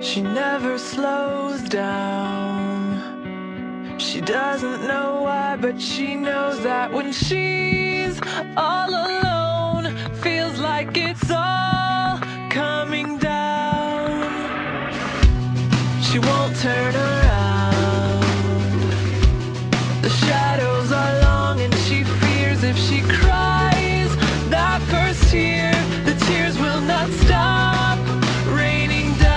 She never slows down. She doesn't know why, but she knows that when she's all alone, feels like it's all coming down. She won't turn around. The shadows are long and she fears if she cries that first tear, the tears will not stop raining down.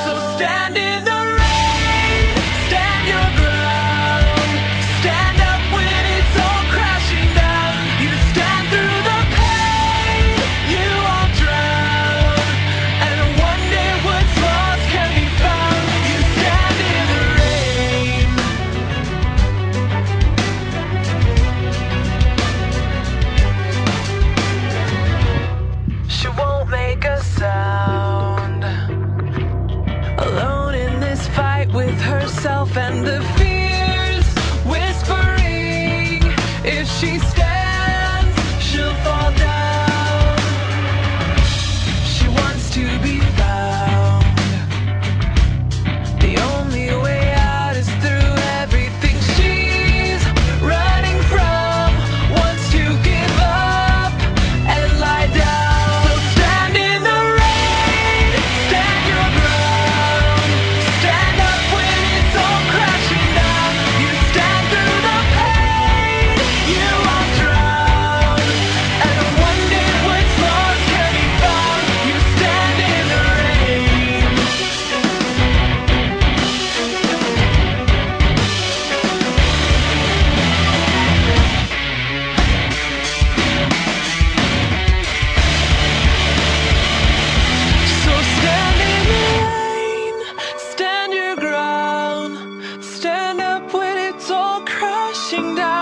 So stand in the rain, stand your ground, stand up when it's all crashing down. You stand through the pain, you won't drown, and one day what's lost can be found. You stand in the rain. She won't make a sound, alone in this fight with herself and the fears whispering. If she stands, she'll fall down. She wants to be found. The only way out is through everything she's running from. Wants to give up and lie down. So stand in the rain, stand your ground, stand up when it's all crashing down. You stand through the pain, you won't drown, and one day what's lost can be found. You stand in the rain. So stand in the rain, stand your ground, stand up when it's all crashing down.